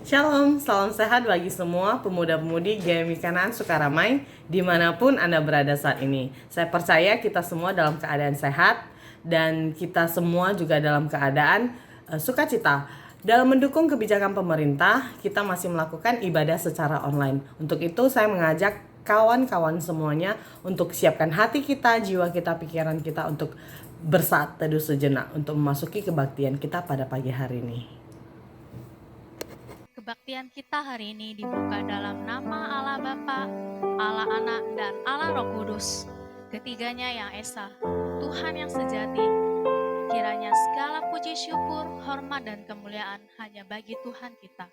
Shalom, salam sehat bagi semua pemuda-pemudi GMI Kanan Sukaramai dimanapun Anda berada saat ini. Saya percaya kita semua dalam keadaan sehat dan kita semua juga dalam keadaan sukacita. Dalam mendukung kebijakan pemerintah, kita masih melakukan ibadah secara online. Untuk itu saya mengajak kawan-kawan semuanya untuk siapkan hati kita, jiwa kita, pikiran kita untuk bersaat teduh sejenak untuk memasuki kebaktian kita pada pagi hari ini. Kebaktian kita hari ini dibuka dalam nama Allah Bapa, Allah Anak, dan Allah Roh Kudus. Ketiganya yang esa, Tuhan yang sejati. Kiranya segala puji syukur, hormat, dan kemuliaan hanya bagi Tuhan kita.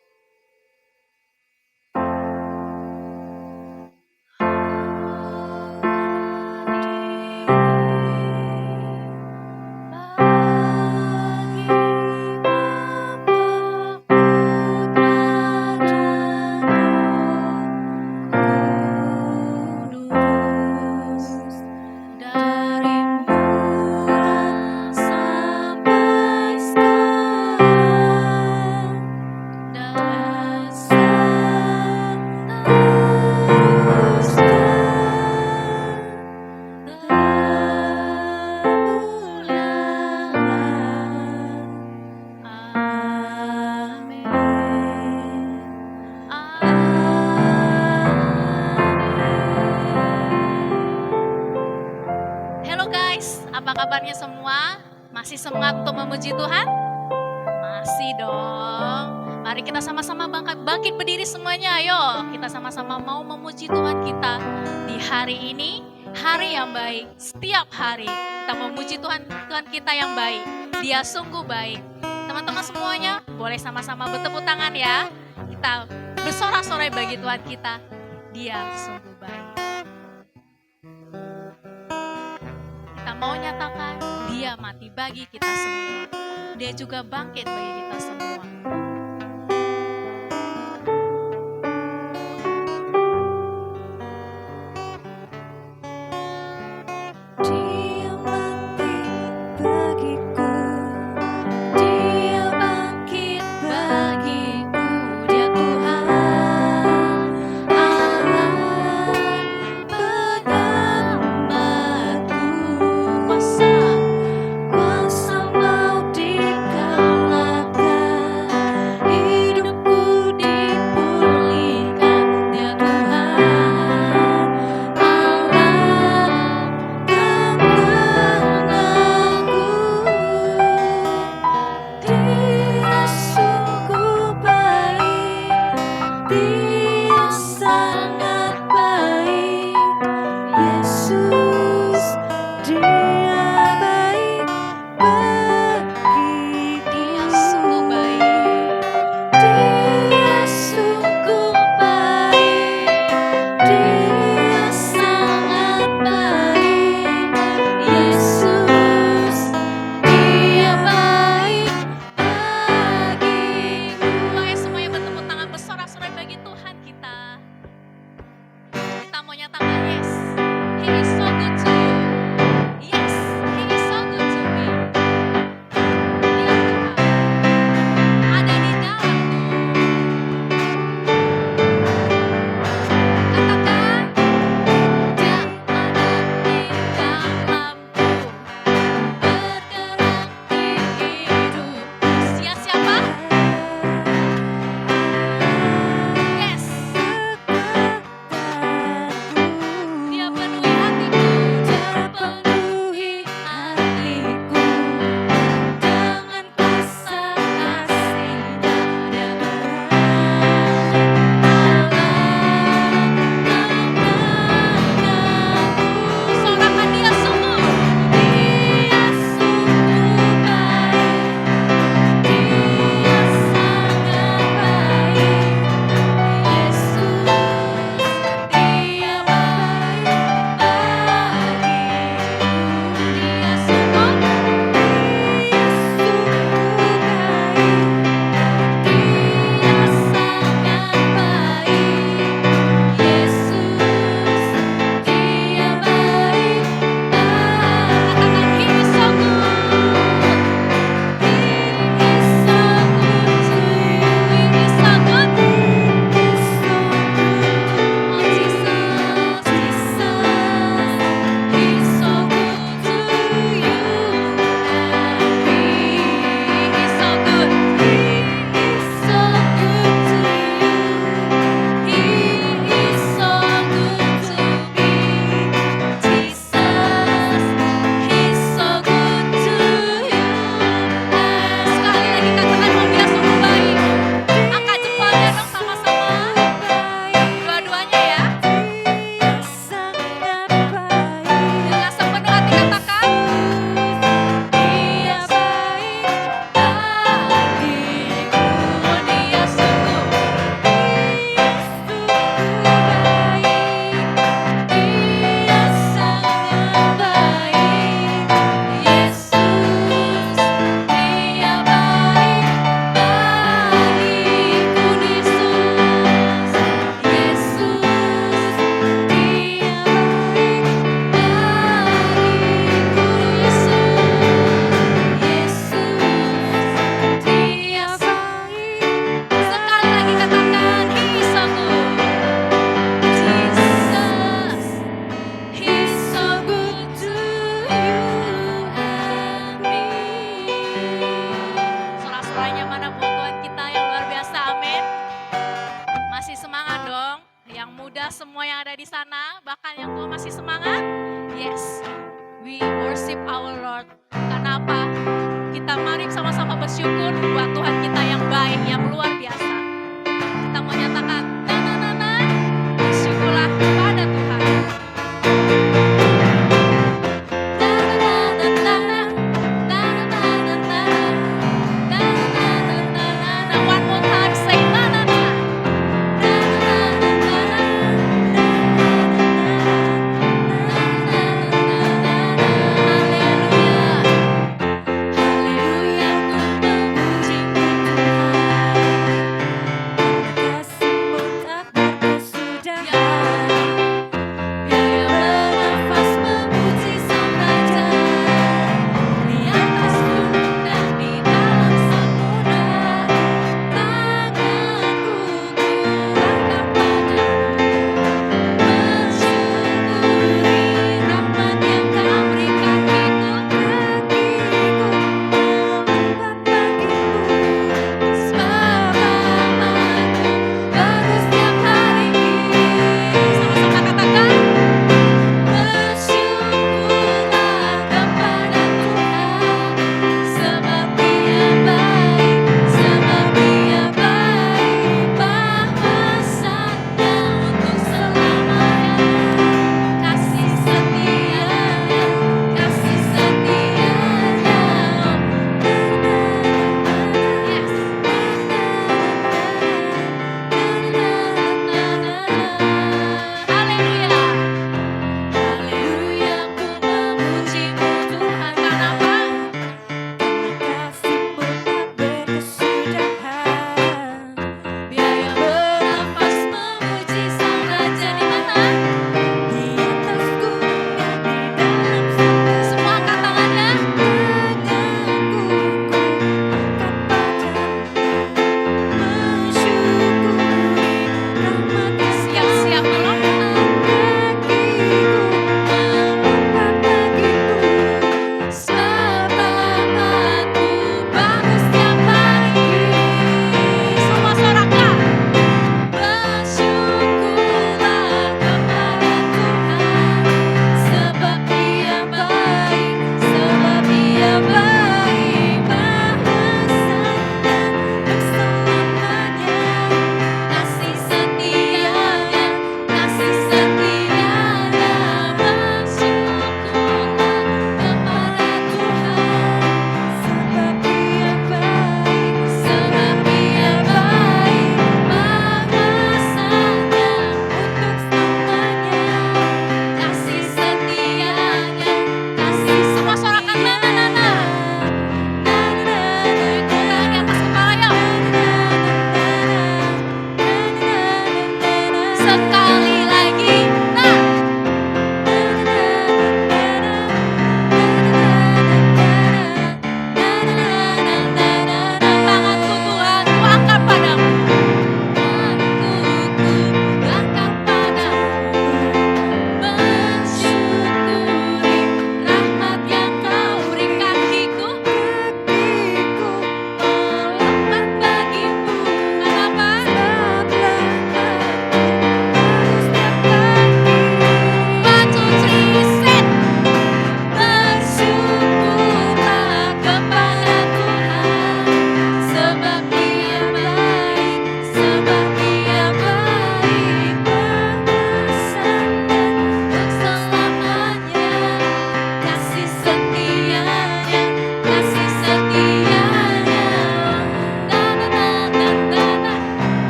Apa kabarnya semua? Masih semangat untuk memuji Tuhan? Masih dong. Mari kita sama-sama bangkit berdiri semuanya. Ayo, kita sama-sama mau memuji Tuhan kita di hari ini, hari yang baik. Setiap hari kita memuji Tuhan kita yang baik. Dia sungguh baik. Teman-teman semuanya, boleh sama-sama bertepuk tangan ya. Kita bersorak-sorai bagi Tuhan kita. Dia sungguh baik. Kita mau nyatakan dia mati bagi kita semua. Dia juga bangkit bagi kita semua. ada di sana, bahkan yang tua masih semangat. Yes, we worship our Lord. Kenapa? Kita mari sama-sama bersyukur buat Tuhan kita yang baik, yang luar biasa. Kita mau nyatakan, na, bersyukurlah kepada Tuhan. One more time, say na na na.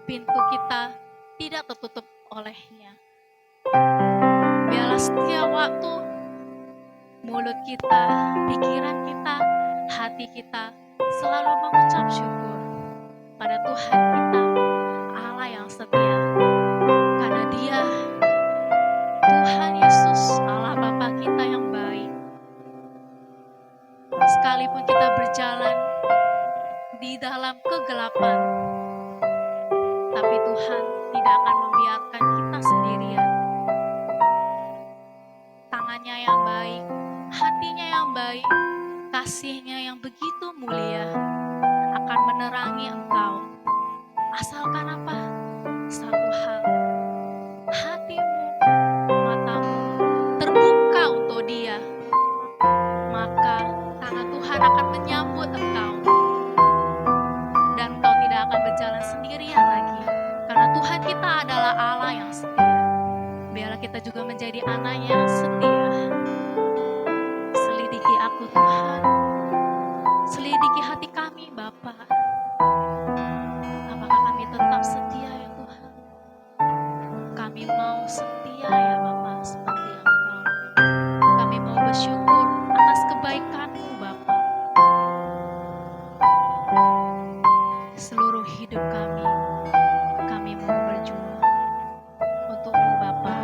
pintu kita tidak tertutup olehnya. Biarlah setiap waktu mulut kita, pikiran kita, hati kita selalu mengucap syukur pada Tuhan kita, Allah yang setia. sekalipun kita berjalan di dalam kegelapan, tapi Tuhan tidak akan membiarkan kita sendirian. Tangannya yang baik, hatinya yang baik, kasihnya yang begitu mulia akan menerangi engkau. Asalkan apa? Satu hal, hatimu, matamu terbuka untuk Dia, maka tangan Tuhan akan menyambut engkau. Dan engkau tidak akan berjalan sendirian lagi, karena Tuhan kita adalah Allah yang setia. Biarlah kita juga menjadi anak yang setia. Selidiki aku Tuhan, selidiki hati kami Bapa. Apakah kami tetap setia ya Tuhan? Kami mau setia ya Bapa seperti Engkau. Kami mau bersyukur atas kebaikan-Mu Bapa. Seluruh hidup kami mau berjuang untuk-Mu Bapa.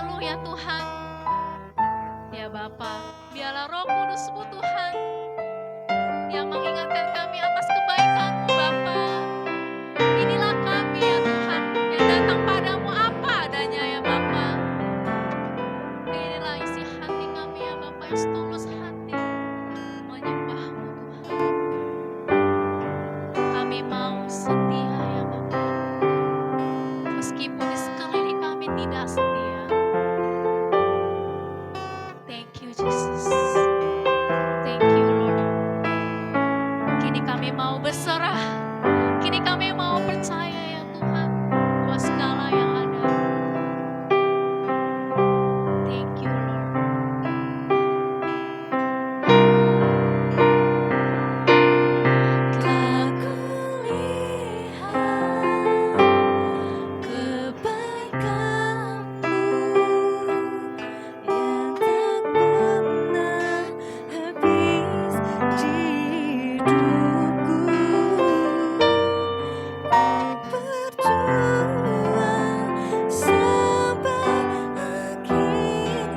selalu ya Tuhan. Ya Bapa, biarlah Roh Kudus-Mu Tuhan yang mengingatkan kami atas kebaikan-Mu Bapa. Inilah kami ya Tuhan yang datang padamu apa adanya ya Bapa. Inilah isi hati kami ya Bapa yang setulus hati menyembah-Mu Tuhan. Kami mau setia ya Bapa. Meskipun di sekeliling kami tidak setia. Thank you Jesus. Thank you Lord. Kini kami mau berserah. Kini kami mau percaya ya Tuhan bahwa segala yang ada. Thank you Lord. Telah kulihat kebaikan-Mu yang tak pernah habis di hidupku. Ku berjuang sampai akhir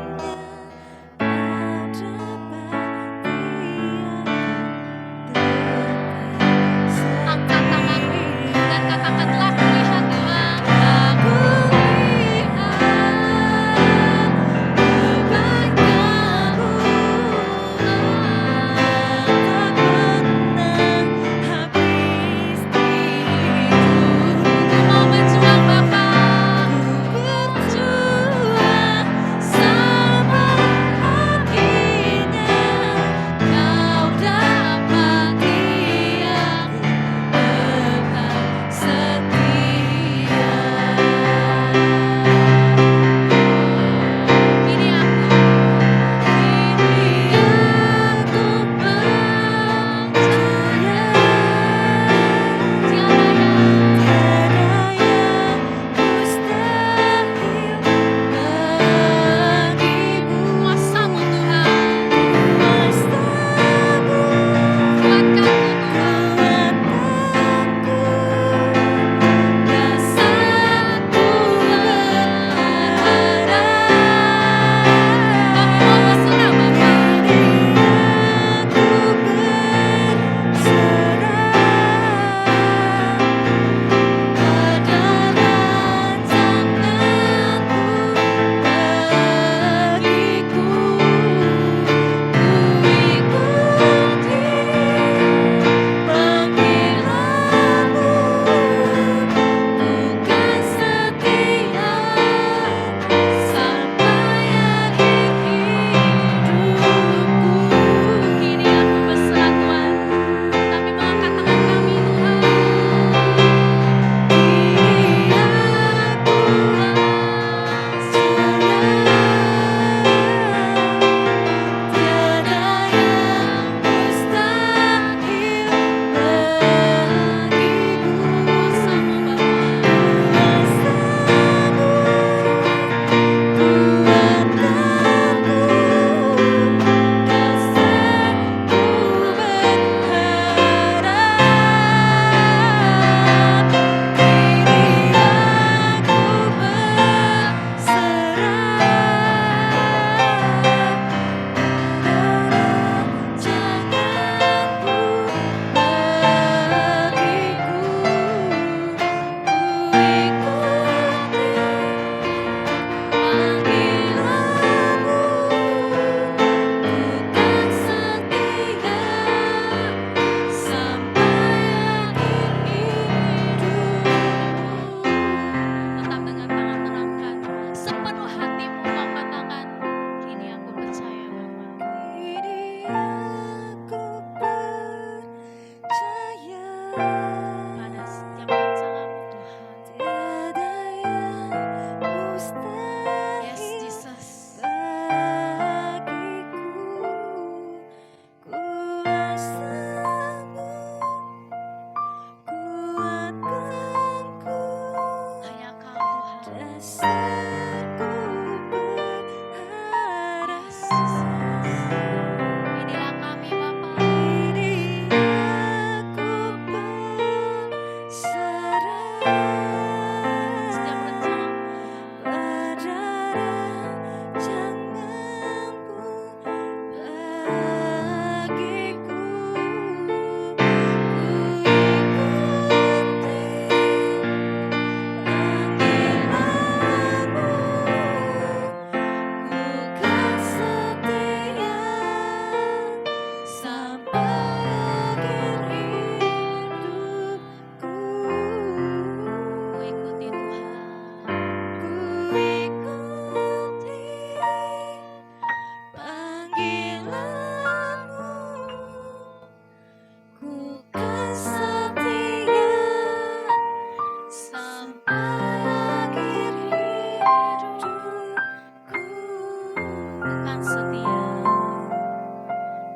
kan setia,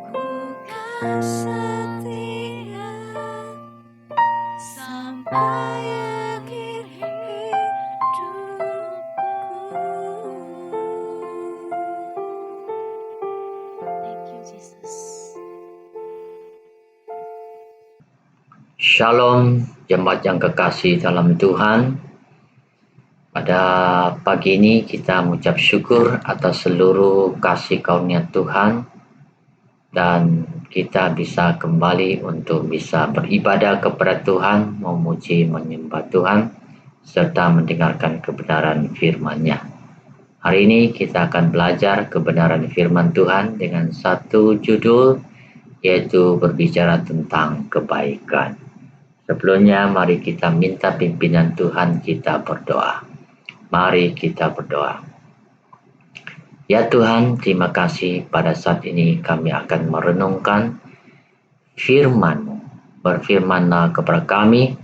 ku kan setia sampai akhir hidupku. Thank you Jesus. Shalom, jemaat yang kekasih dalam Tuhan. Pada pagi ini kita mengucap syukur atas seluruh kasih karunia Tuhan dan kita bisa kembali untuk bisa beribadah kepada Tuhan, memuji, menyembah Tuhan serta mendengarkan kebenaran firman-Nya. Hari ini kita akan belajar kebenaran firman Tuhan dengan satu judul, yaitu berbicara tentang kebaikan. Sebelumnya mari kita minta pimpinan Tuhan, kita berdoa. Mari kita berdoa. Ya Tuhan, terima kasih pada saat ini kami akan merenungkan firman-Mu. Berfirman-Lah kepada kami,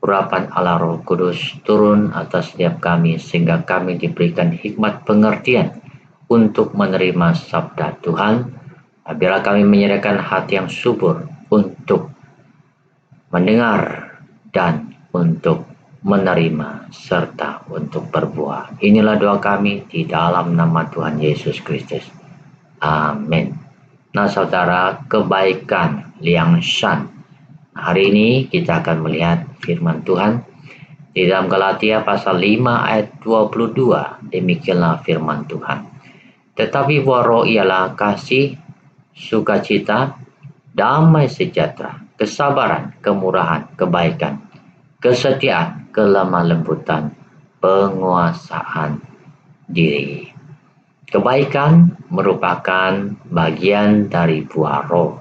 urapan Allah Roh Kudus turun atas setiap kami sehingga kami diberikan hikmat pengertian untuk menerima sabda Tuhan. Biarlah kami menyediakan hati yang subur untuk mendengar dan untuk menerima serta untuk berbuah. Inilah doa kami di dalam nama Tuhan Yesus Kristus. Amin. Nah saudara, kebaikan Liang Shan. Hari ini kita akan melihat firman Tuhan di dalam Galatia pasal 5 ayat 22. Demikianlah firman Tuhan. Tetapi buah roh ialah kasih, sukacita, damai sejahtera, kesabaran, kemurahan, kebaikan, kesetiaan, kelemah lembutan, penguasaan diri. Kebaikan merupakan bagian dari buah roh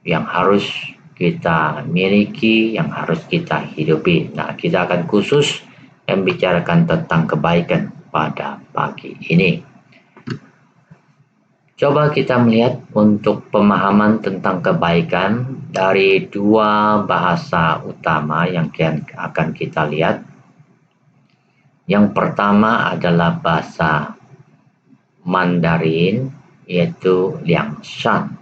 yang harus kita miliki, yang harus kita hidupi. Nah, kita akan khusus membicarakan tentang kebaikan pada pagi ini. Coba kita melihat untuk pemahaman tentang kebaikan dari dua bahasa utama yang akan kita lihat. Yang pertama adalah bahasa Mandarin, yaitu Liang Shan.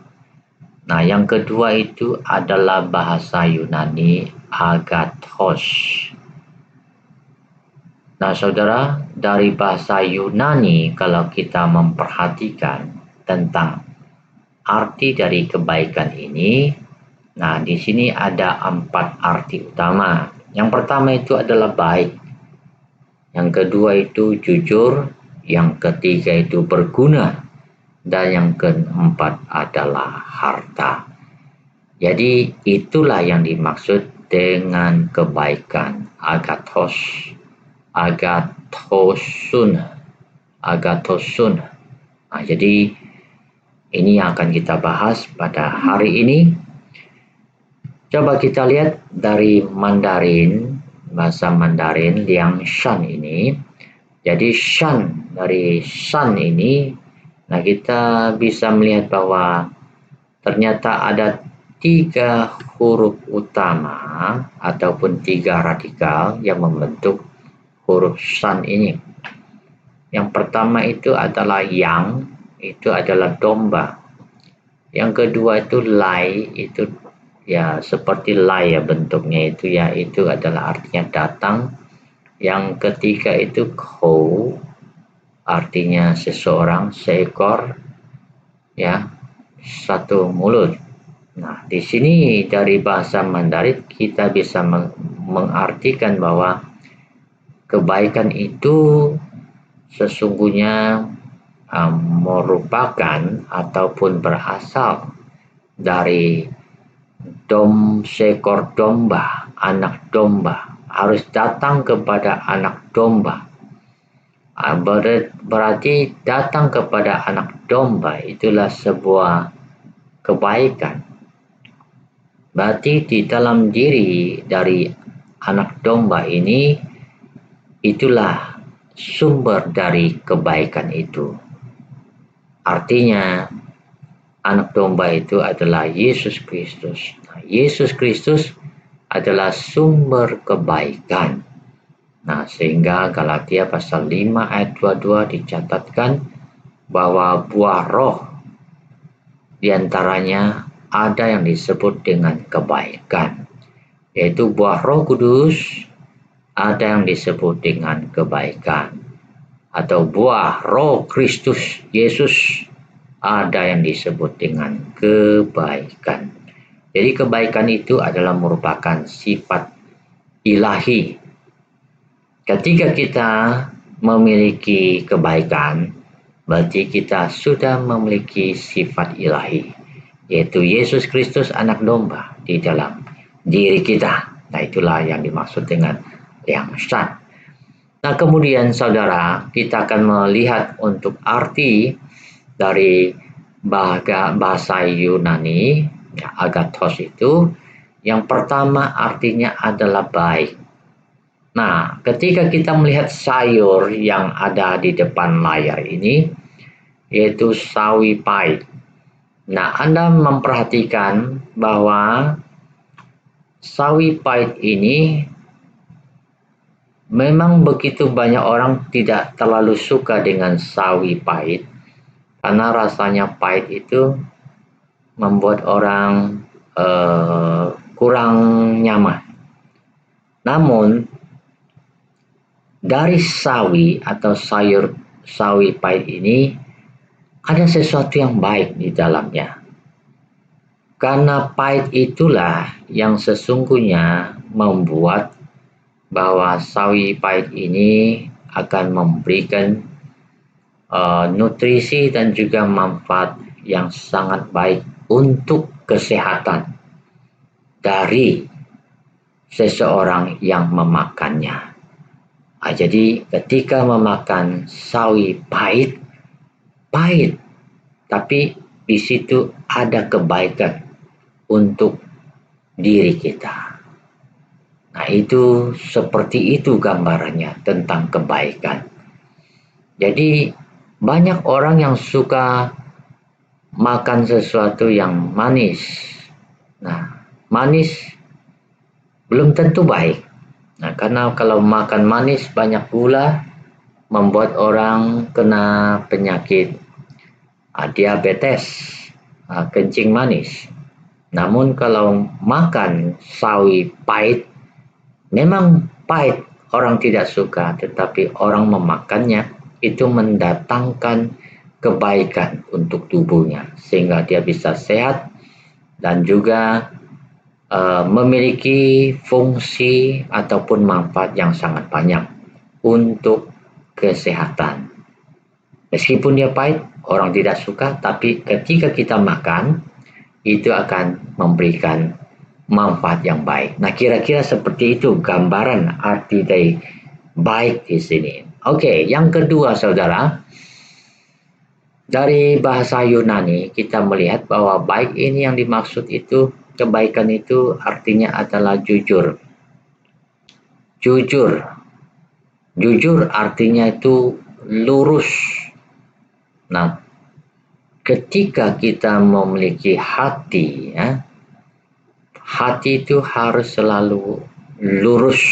Nah, yang kedua itu adalah bahasa Yunani Agathos. Nah, saudara, dari bahasa Yunani kalau kita memperhatikan tentang arti dari kebaikan ini, nah di sini ada 4 arti utama. Yang pertama itu adalah baik, yang kedua itu jujur, yang ketiga itu berguna, dan yang keempat adalah harta. Jadi itulah yang dimaksud dengan kebaikan, agathos, agathosun. Nah, jadi ini yang akan kita bahas pada hari ini. Coba kita lihat dari Mandarin, bahasa Mandarin Liang Shan ini. Jadi Shan, dari Shan ini, nah kita bisa melihat bahwa ternyata ada 3 huruf utama ataupun 3 radikal yang membentuk huruf Shan ini. Yang pertama itu adalah yang, itu adalah domba. Yang kedua itu lai, itu ya seperti lai ya bentuknya itu ya, itu adalah artinya datang. Yang ketiga itu kou, artinya seseorang, seekor, ya, satu mulut. Nah, di sini dari bahasa Mandarin kita bisa mengartikan bahwa kebaikan itu sesungguhnya merupakan ataupun berasal dari seekor domba, anak domba, harus datang kepada anak domba. Berarti datang kepada anak domba itulah sebuah kebaikan. Berarti di dalam diri dari anak domba ini, itulah sumber dari kebaikan itu. Artinya anak domba itu adalah Yesus Kristus. Nah, Yesus Kristus adalah sumber kebaikan. Nah, sehingga Galatia pasal 5 ayat 22 dicatatkan bahwa buah roh diantaranya ada yang disebut dengan kebaikan, yaitu buah Roh Kudus ada yang disebut dengan kebaikan, atau buah Roh Kristus Yesus ada yang disebut dengan kebaikan. Jadi kebaikan itu adalah merupakan sifat ilahi. Ketika kita memiliki kebaikan, berarti kita sudah memiliki sifat ilahi, yaitu Yesus Kristus anak domba di dalam diri kita. Nah, itulah yang dimaksud dengan yang syat. Nah, kemudian saudara, kita akan melihat untuk arti dari bahasa Yunani, ya, agathos itu. Yang pertama artinya adalah baik. Nah, ketika kita melihat sayur yang ada di depan layar ini, yaitu sawi pahit. Nah, Anda memperhatikan bahwa sawi pahit ini memang begitu banyak orang tidak terlalu suka dengan sawi pahit, karena rasanya pahit itu membuat orang kurang nyaman. Namun, dari sawi atau sayur sawi pahit ini ada sesuatu yang baik di dalamnya. Karena pahit itulah yang sesungguhnya membuat bahwa sawi pahit ini akan memberikan nutrisi dan juga manfaat yang sangat baik untuk kesehatan dari seseorang yang memakannya. Jadi ketika memakan sawi pahit, tapi di situ ada kebaikan untuk diri kita. Nah, itu seperti itu gambarannya tentang kebaikan. Jadi banyak orang yang suka makan sesuatu yang manis. Nah, manis belum tentu baik. Nah, karena kalau makan manis banyak gula membuat orang kena penyakit diabetes, kencing manis. Namun kalau makan sawi pahit, memang pahit, orang tidak suka, tetapi orang memakannya itu mendatangkan kebaikan untuk tubuhnya, sehingga dia bisa sehat dan juga memiliki fungsi ataupun manfaat yang sangat banyak untuk kesehatan. Meskipun dia pahit, orang tidak suka, tapi ketika kita makan, itu akan memberikan manfaat yang baik. Nah, kira-kira seperti itu gambaran arti dari baik di sini. Oke, yang kedua saudara, dari bahasa Yunani kita melihat bahwa baik ini yang dimaksud itu, kebaikan itu artinya adalah jujur. Jujur artinya itu lurus. Nah, ketika kita memiliki hati, ya, hati itu harus selalu lurus.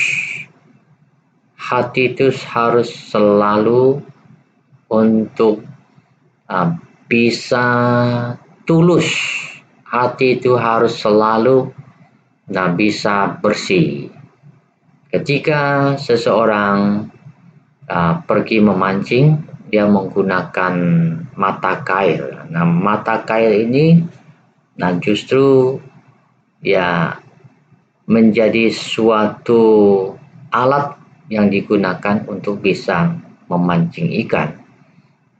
Hati itu harus selalu untuk bisa tulus. Hati itu harus selalu bisa bersih. Ketika seseorang pergi memancing, dia menggunakan mata kail. Nah, mata kail ini justru ya menjadi suatu alat yang digunakan untuk bisa memancing ikan.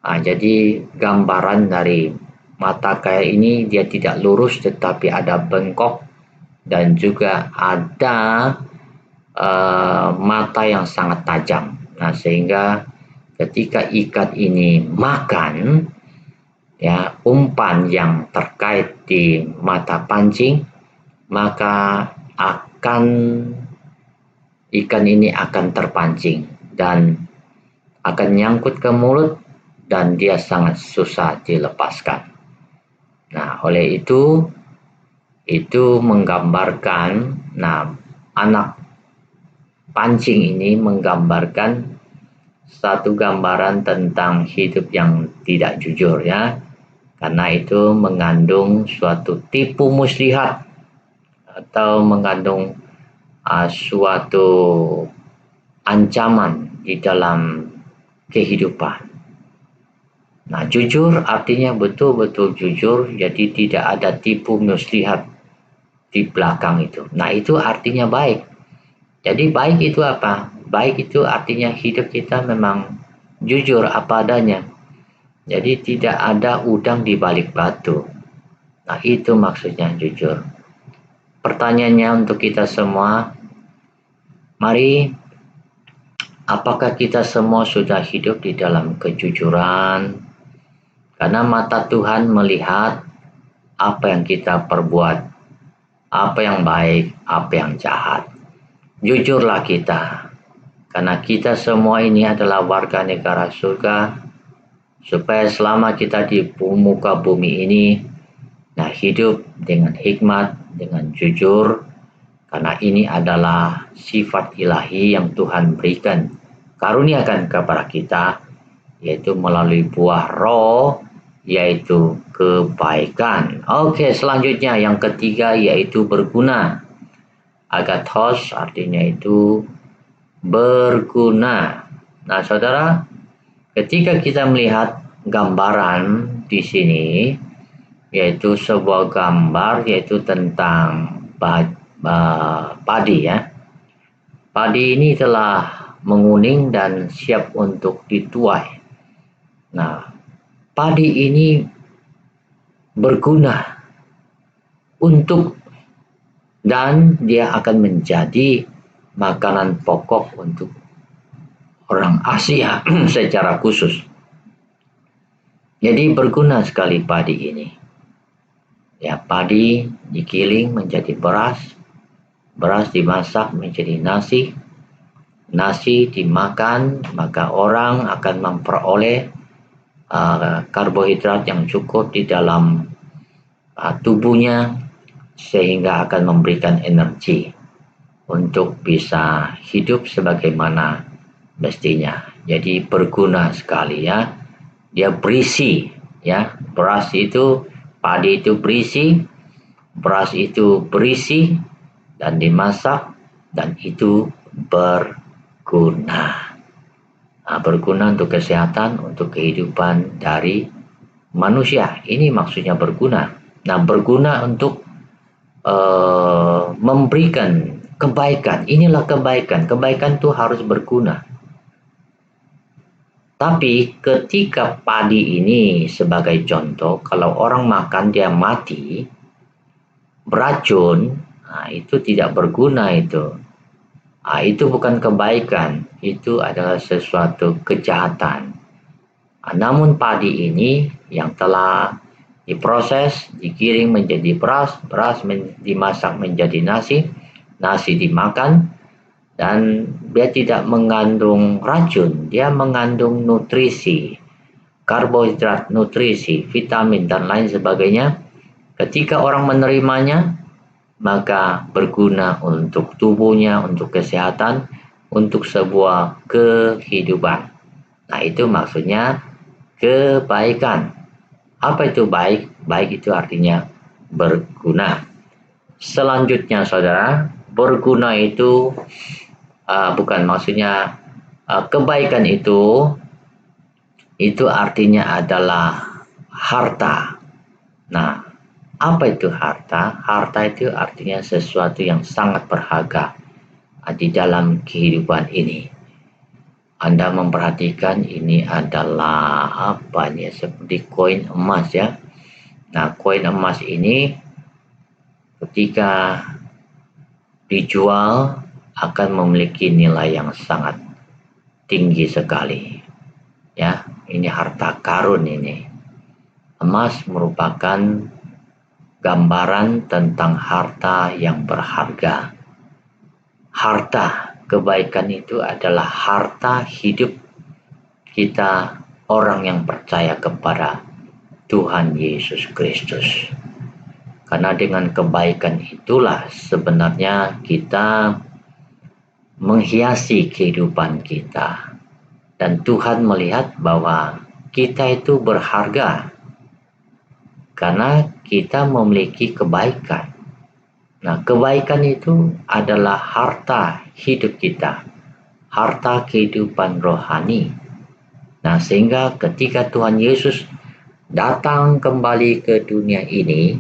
Jadi gambaran dari mata kail ini, dia tidak lurus tetapi ada bengkok dan juga ada mata yang sangat tajam. Nah, sehingga ketika ikan ini makan, ya, umpan yang terkait di mata pancing, maka ikan ini akan terpancing dan akan nyangkut ke mulut dan dia sangat susah dilepaskan. Nah, oleh itu menggambarkan, anak pancing ini menggambarkan satu gambaran tentang hidup yang tidak jujur ya. Karena itu mengandung suatu tipu muslihat atau mengandung suatu ancaman di dalam kehidupan. Nah, jujur artinya betul-betul jujur, jadi tidak ada tipu muslihat di belakang itu. Nah, itu artinya baik. Jadi baik itu apa? Baik itu artinya hidup kita memang jujur apa adanya. Jadi tidak ada udang di balik batu. Nah, itu maksudnya jujur. Pertanyaannya untuk kita semua, mari, apakah kita semua sudah hidup di dalam kejujuran? Karena mata Tuhan melihat apa yang kita perbuat, apa yang baik, apa yang jahat. Jujurlah kita, karena kita semua ini adalah warga negara surga, supaya selama kita di muka bumi ini, nah hidup dengan hikmat, dengan jujur, karena ini adalah sifat ilahi yang Tuhan berikan, karuniakan kepada kita, yaitu melalui buah roh, yaitu kebaikan. Oke, selanjutnya yang ketiga yaitu berguna. Agathos artinya itu berguna. Nah, saudara, ketika kita melihat gambaran di sini, yaitu sebuah gambar yaitu tentang padi ya. Padi ini telah menguning dan siap untuk dituai. Nah, padi ini berguna untuk dan dia akan menjadi makanan pokok untuk orang Asia secara khusus. Jadi berguna sekali padi ini. Ya, padi digiling menjadi beras, beras dimasak menjadi nasi, nasi dimakan, maka orang akan memperoleh karbohidrat yang cukup di dalam tubuhnya, sehingga akan memberikan energi untuk bisa hidup sebagaimana mestinya. Jadi berguna sekali ya. Dia berisi ya. Beras itu, padi itu berisi, beras itu berisi dan dimasak, dan itu berguna. Nah, berguna untuk kesehatan, untuk kehidupan dari manusia. Ini maksudnya berguna. Nah, berguna untuk memberikan kebaikan. Inilah kebaikan. Kebaikan itu harus berguna. Tapi ketika padi ini sebagai contoh, kalau orang makan dia mati, beracun, nah itu tidak berguna itu. Nah, itu bukan kebaikan, itu adalah sesuatu kejahatan. Nah, namun padi ini yang telah diproses, digiring menjadi beras, beras dimasak menjadi nasi, nasi dimakan, dan dia tidak mengandung racun, dia mengandung nutrisi, karbohidrat, nutrisi, vitamin, dan lain sebagainya. Ketika orang menerimanya, maka berguna untuk tubuhnya, untuk kesehatan, untuk sebuah kehidupan. Nah, itu maksudnya kebaikan. Apa itu baik? Baik itu artinya berguna. Selanjutnya saudara, berguna itu bukan maksudnya kebaikan itu artinya adalah harta. Nah, apa itu harta? Harta itu artinya sesuatu yang sangat berharga di dalam kehidupan ini. Anda memperhatikan ini adalah apa nih, seperti koin emas ya. Nah, koin emas ini ketika dijual akan memiliki nilai yang sangat tinggi sekali. Ya, ini harta karun ini. Emas merupakan gambaran tentang harta yang berharga. Harta kebaikan itu adalah harta hidup kita, orang yang percaya kepada Tuhan Yesus Kristus. Karena dengan kebaikan itulah sebenarnya kita menghiasi kehidupan kita. Dan Tuhan melihat bahwa kita itu berharga karena kita memiliki kebaikan. Nah, kebaikan itu adalah harta hidup kita, harta kehidupan rohani. Nah, sehingga ketika Tuhan Yesus datang kembali ke dunia ini,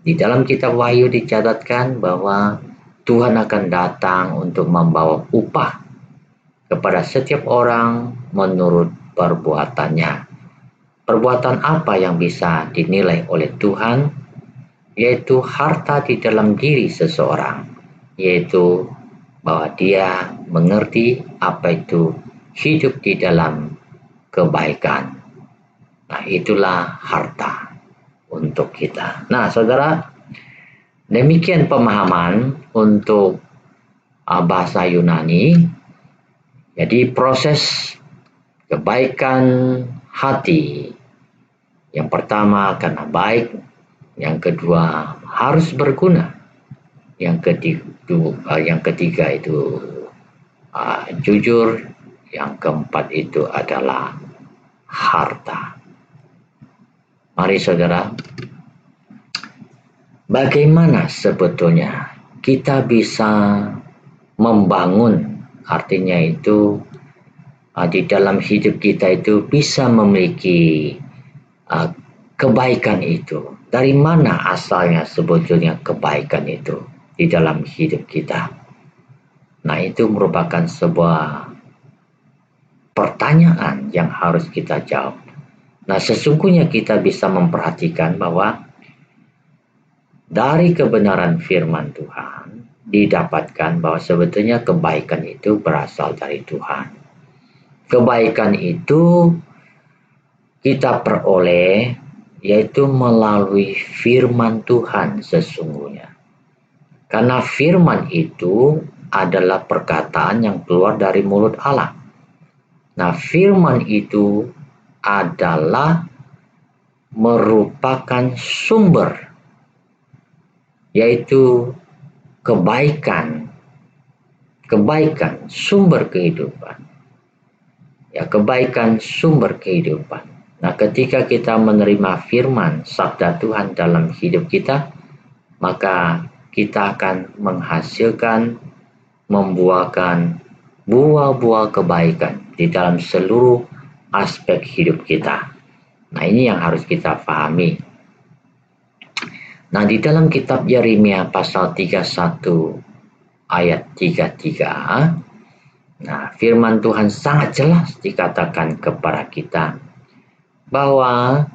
di dalam kitab Wahyu dicatatkan bahwa Tuhan akan datang untuk membawa upah kepada setiap orang menurut perbuatannya. Perbuatan apa yang bisa dinilai oleh Tuhan? Yaitu harta di dalam diri seseorang, yaitu bahwa dia mengerti apa itu hidup di dalam kebaikan. Nah, itulah harta untuk kita. Nah, saudara, demikian pemahaman untuk bahasa Yunani. Jadi proses kebaikan hati, yang pertama karena baik, yang kedua harus berguna, yang ketiga itu jujur, yang keempat itu adalah harta. Mari saudara, bagaimana sebetulnya kita bisa membangun, artinya itu di dalam hidup kita itu bisa memiliki kebaikan itu. Dari mana asalnya sebetulnya kebaikan itu di dalam hidup kita? Nah, itu merupakan sebuah pertanyaan yang harus kita jawab. Nah, sesungguhnya kita bisa memperhatikan bahwa dari kebenaran firman Tuhan didapatkan bahwa sebetulnya kebaikan itu berasal dari Tuhan. Kebaikan itu kita peroleh yaitu melalui firman Tuhan sesungguhnya. Karena firman itu adalah perkataan yang keluar dari mulut Allah. Nah, firman itu adalah merupakan sumber, yaitu kebaikan, sumber kehidupan. Ya, kebaikan sumber kehidupan. Nah, ketika kita menerima firman sabda Tuhan dalam hidup kita, maka kita akan menghasilkan, membuahkan buah-buah kebaikan di dalam seluruh aspek hidup kita. Nah, ini yang harus kita pahami. Nah, di dalam kitab Yeremia pasal 31 ayat 33, nah, firman Tuhan sangat jelas dikatakan kepada kita bahwa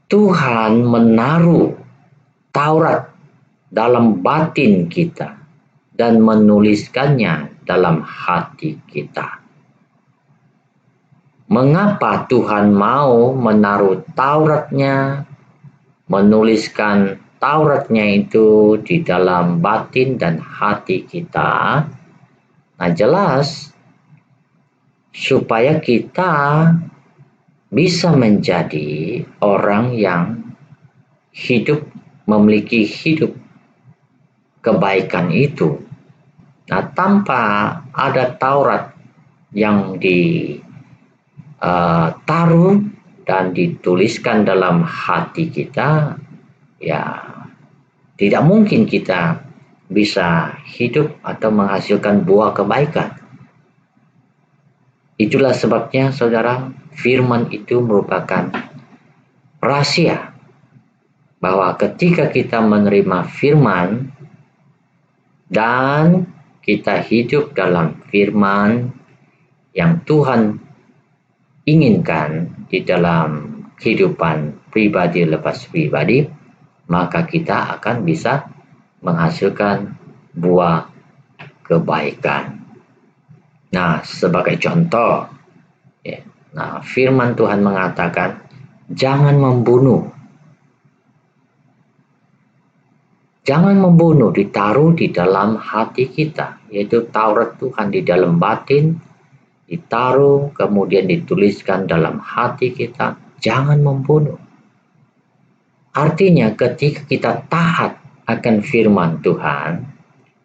Tuhan menaruh Taurat dalam batin kita dan menuliskannya dalam hati kita. Mengapa Tuhan mau menaruh Tauratnya, menuliskan Tauratnya itu di dalam batin dan hati kita? Nah, jelas supaya kita bisa menjadi orang yang memiliki hidup kebaikan itu. Nah, tanpa ada Taurat yang ditaruh dan dituliskan dalam hati kita, ya tidak mungkin kita bisa hidup atau menghasilkan buah kebaikan. Itulah sebabnya, saudara, firman itu merupakan rahasia bahwa ketika kita menerima firman dan kita hidup dalam firman yang Tuhan inginkan di dalam kehidupan pribadi lepas pribadi, maka kita akan bisa menghasilkan buah kebaikan. Nah, sebagai contoh, ya, nah, firman Tuhan mengatakan, jangan membunuh. Jangan membunuh ditaruh di dalam hati kita, yaitu Taurat Tuhan di dalam batin, ditaruh kemudian dituliskan dalam hati kita, jangan membunuh. Artinya ketika kita taat akan firman Tuhan,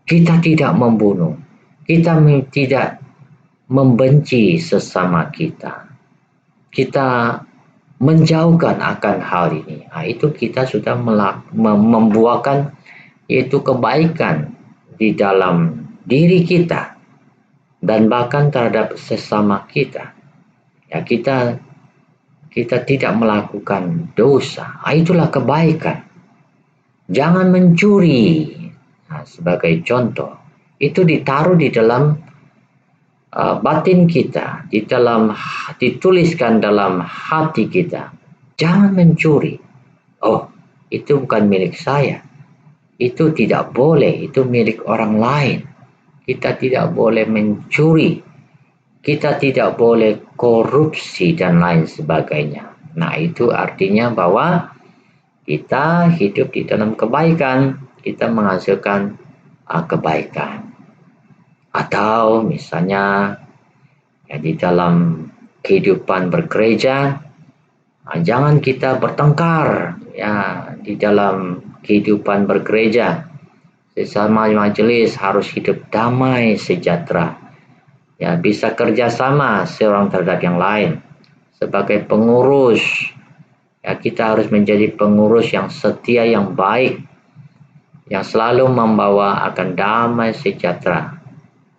kita tidak membunuh, kita tidak membenci sesama kita, kita menjauhkan akan hal ini, itu kita sudah membuahkan yaitu kebaikan di dalam diri kita dan bahkan terhadap sesama kita. Ya, kita tidak melakukan dosa. Itulah kebaikan. Jangan mencuri. Nah, sebagai contoh, itu ditaruh di dalam batin kita, dituliskan dalam hati kita. Jangan mencuri. Oh, itu bukan milik saya. Itu tidak boleh, itu milik orang lain. Kita tidak boleh mencuri. Kita tidak boleh korupsi dan lain sebagainya. Nah, itu artinya bahwa kita hidup di dalam kebaikan, kita menghasilkan kebaikan. Atau misalnya ya, di dalam kehidupan bergereja, jangan kita bertengkar ya di dalam kehidupan bergereja. Sesama majelis harus hidup damai sejahtera. Ya, bisa kerjasama seorang terhadap yang lain. Sebagai pengurus, ya kita harus menjadi pengurus yang setia, yang baik, yang selalu membawa akan damai sejahtera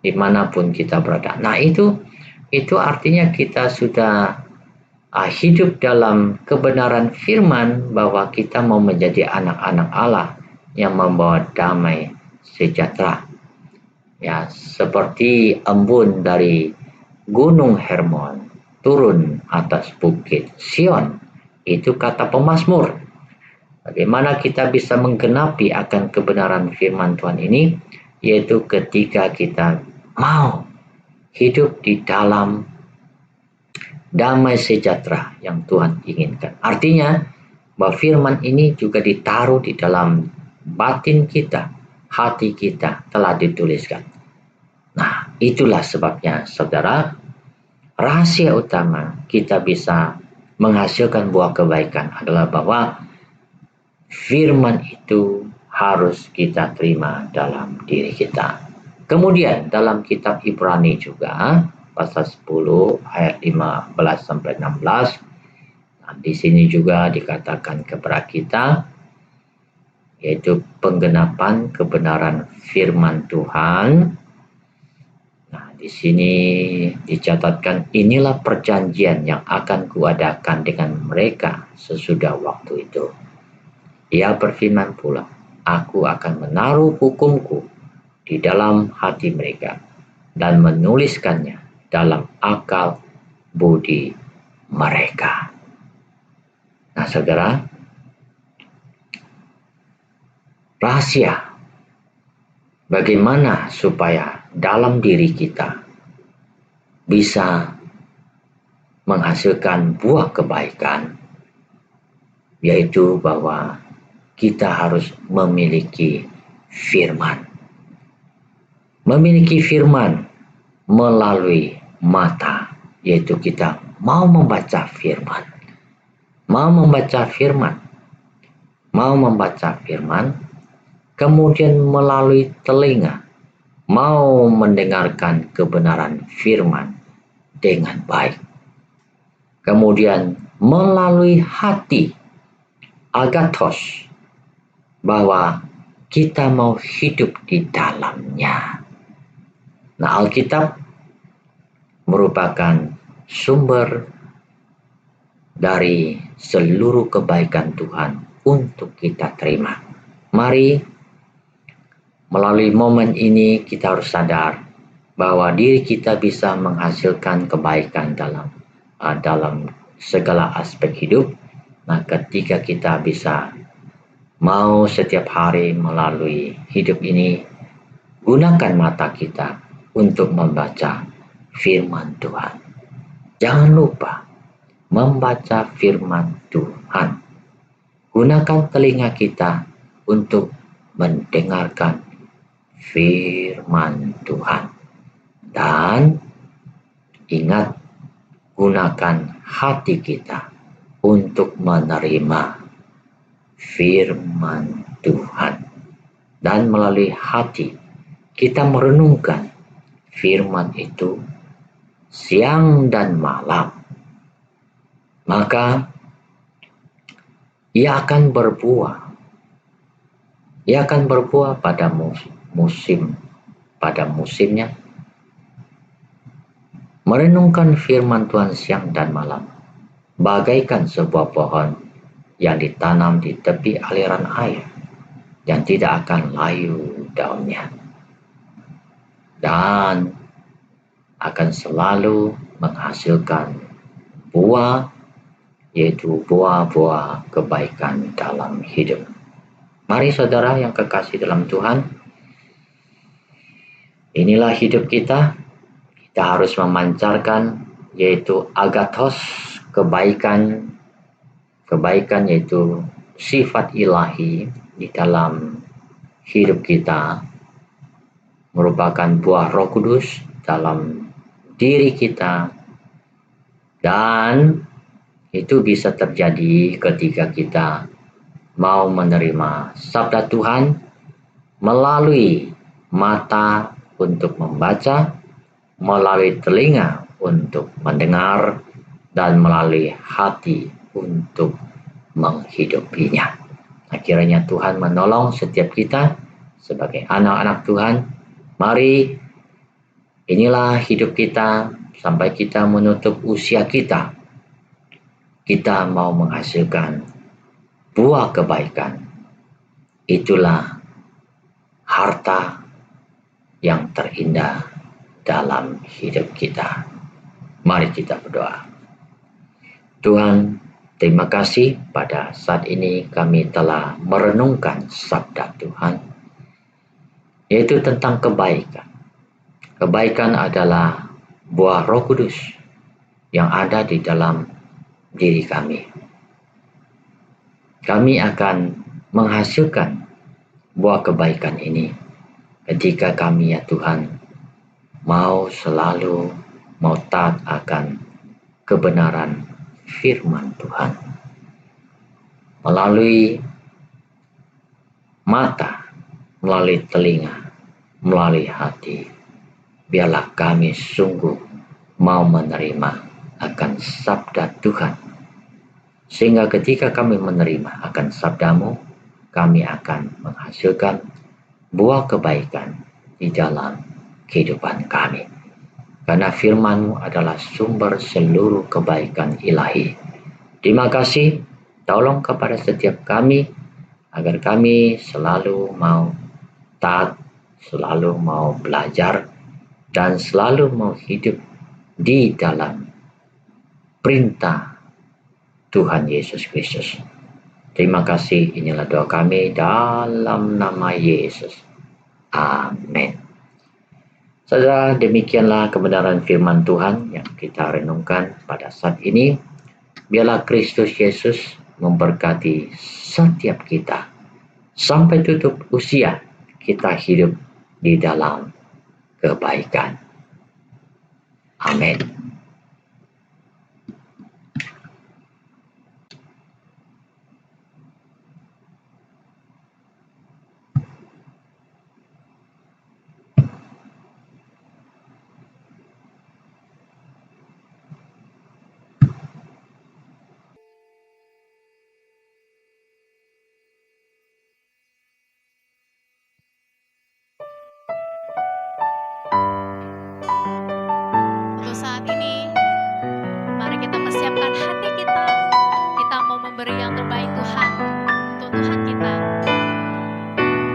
dimanapun kita berada. Nah, itu artinya kita sudah hidup dalam kebenaran firman bahwa kita mau menjadi anak-anak Allah yang membawa damai sejahtera. Ya, seperti embun dari Gunung Hermon turun atas bukit Sion. Itu kata pemazmur. Bagaimana kita bisa menggenapi akan kebenaran firman Tuhan ini? Yaitu ketika kita mau hidup di dalam damai sejahtera yang Tuhan inginkan. Artinya bahwa firman ini juga ditaruh di dalam batin kita, hati kita telah dituliskan. Nah, itulah sebabnya, saudara, rahasia utama kita bisa menghasilkan buah kebaikan adalah bahwa firman itu harus kita terima dalam diri kita. Kemudian dalam kitab Ibrani juga pasal 10 ayat 15 sampai 16, nah, di sini juga dikatakan kepada kita yaitu penggenapan kebenaran firman Tuhan. Nah, di sini dicatatkan, inilah perjanjian yang akan kuadakan dengan mereka sesudah waktu itu. Ia berfirman pula, aku akan menaruh hukumku di dalam hati mereka dan menuliskannya dalam akal budi mereka. Nah, saudara, rahasia bagaimana supaya dalam diri kita bisa menghasilkan buah kebaikan, yaitu bahwa kita harus memiliki firman. Memiliki firman melalui mata, yaitu kita mau membaca firman. Mau membaca firman, kemudian melalui telinga, mau mendengarkan kebenaran firman dengan baik. Kemudian melalui hati, agathos, bahwa kita mau hidup di dalamnya. Nah, Alkitab merupakan sumber dari seluruh kebaikan Tuhan untuk kita terima. Mari melalui momen ini kita harus sadar bahwa diri kita bisa menghasilkan kebaikan dalam segala aspek hidup. Nah, ketika kita bisa mau setiap hari melalui hidup ini, gunakan mata kita untuk membaca firman Tuhan. Jangan lupa membaca firman Tuhan. Gunakan telinga kita untuk mendengarkan firman Tuhan. Dan ingat, gunakan hati kita untuk menerima firman Tuhan. Dan melalui hati kita merenungkan firman itu siang dan malam, maka ia akan berbuah. Ia akan berbuah pada musimnya. Merenungkan firman Tuhan siang dan malam, bagaikan sebuah pohon yang ditanam di tepi aliran air, yang tidak akan layu daunnya, dan akan selalu menghasilkan buah, yaitu buah-buah kebaikan dalam hidup. Mari saudara yang kekasih dalam Tuhan, inilah hidup kita. Kita harus memancarkan yaitu agathos, kebaikan yaitu sifat ilahi di dalam hidup kita, merupakan buah Roh Kudus dalam diri kita, dan itu bisa terjadi ketika kita mau menerima sabda Tuhan melalui mata untuk membaca, melalui telinga untuk mendengar, dan melalui hati untuk menghidupinya. Akhirnya Tuhan menolong setiap kita sebagai anak-anak Tuhan. Mari, inilah hidup kita sampai kita menutup usia kita. Kita mau menghasilkan buah kebaikan. Itulah harta yang terindah dalam hidup kita. Mari kita berdoa. Tuhan, terima kasih pada saat ini kami telah merenungkan sabda Tuhan, yaitu tentang kebaikan. Kebaikan adalah buah Roh Kudus yang ada di dalam diri kami. Kami akan menghasilkan buah kebaikan ini ketika kami, ya Tuhan, mau taat akan kebenaran firman Tuhan. Melalui mata, melalui telinga, melalui hati, biarlah kami sungguh mau menerima akan sabda Tuhan. Sehingga ketika kami menerima akan sabdamu, kami akan menghasilkan buah kebaikan di dalam kehidupan kami. Karena firman-Mu adalah sumber seluruh kebaikan ilahi. Terima kasih, tolong kepada setiap kami, agar kami selalu mau taat, selalu mau belajar, dan selalu mau hidup di dalam perintah Tuhan Yesus Kristus. Terima kasih, inilah doa kami dalam nama Yesus. Amin. Saudara, demikianlah kebenaran firman Tuhan yang kita renungkan pada saat ini. Biarlah Kristus Yesus memberkati setiap kita. Sampai tutup usia, kita hidup di dalam kebaikan. Amin. Untuk saat ini, mari kita persiapkan hati kita. Kita mau memberi yang terbaik Tuhan, untuk Tuhan kita.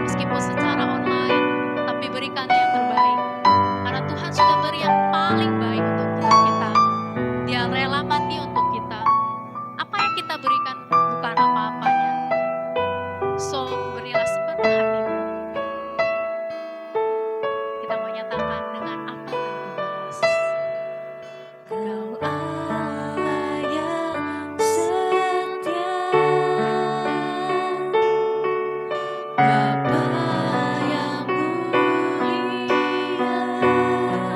Meskipun secara online, tapi berikan yang terbaik. Karena Tuhan sudah beri yang paling baik untuk hidup kita. Dia rela mati untuk kita. Apa yang kita berikan bukan apa-apanya. So, berilah sepenuh hatimu. Kita mau nyatakan dengan aman dan bebas. Kau Allah yang setia, Bapa yang mulia.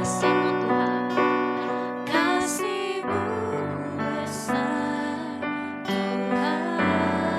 Kasih-Mu Tuhan, Kasih-Mu besar Tuhan.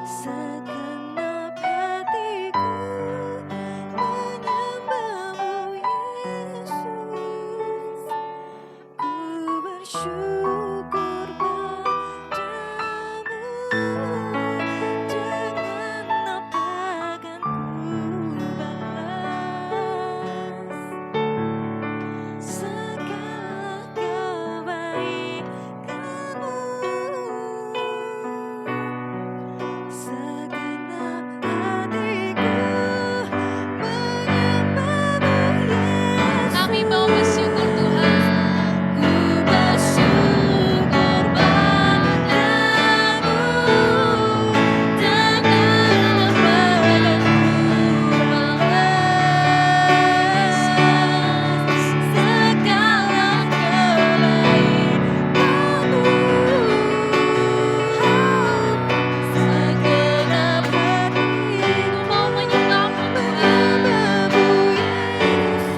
Segenap hatiku menyembahmu Yesus. Ku bersyukur padamu, dengan apa akan ku balas segala kebaikanmu. Segenap hatiku menyembahmu Yesus. Kami mau bersyukur Tuhan. Ku bersyukur padamu, dengan apa akan ku balas segala kebaikanmu. Segenap hatiku Mau menyembahmu Tuhan. menyembahmu Yesus.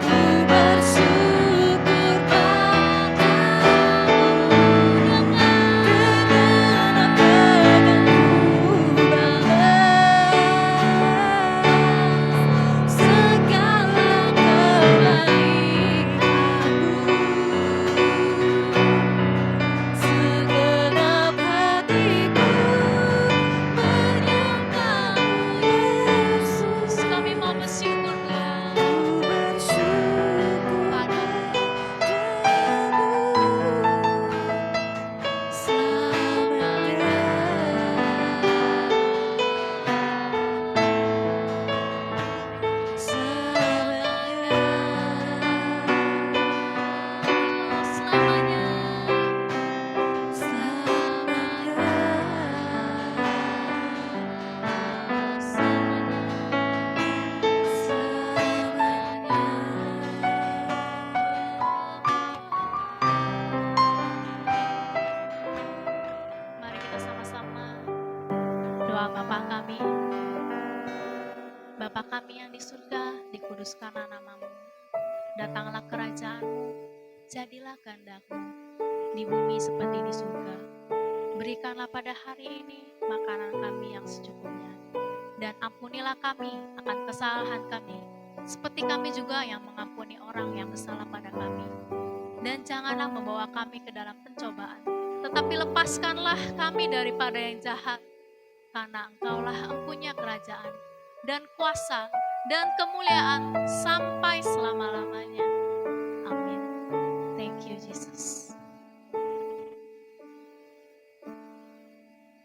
Ku bersyukur padamu, dengan apa akan ku balas segala kebaikanmu. Segenap hatiku menyembahmu Yesus. Kami mau bersyukur Tuhan. Ku bersyukur padamu selamanya. Selamanya. Mari kita sama-sama doa Bapa kami. Bapa kami yang di surga, dikuduskanlah namamu. Datanglah kerajaanmu, jadilah kehendakmu di bumi seperti di surga. Berikanlah pada hari ini makanan kami yang secukupnya. Dan ampunilah kami akan kesalahan kami, seperti kami juga yang mengampuni orang yang bersalah pada kami. Dan janganlah membawa kami ke dalam pencobaan, tetapi lepaskanlah kami daripada yang jahat. Karena Engkaulah yang punya kerajaan, dan kuasa, dan kemuliaan sampai selama-lamanya. Amin. Thank you, Jesus.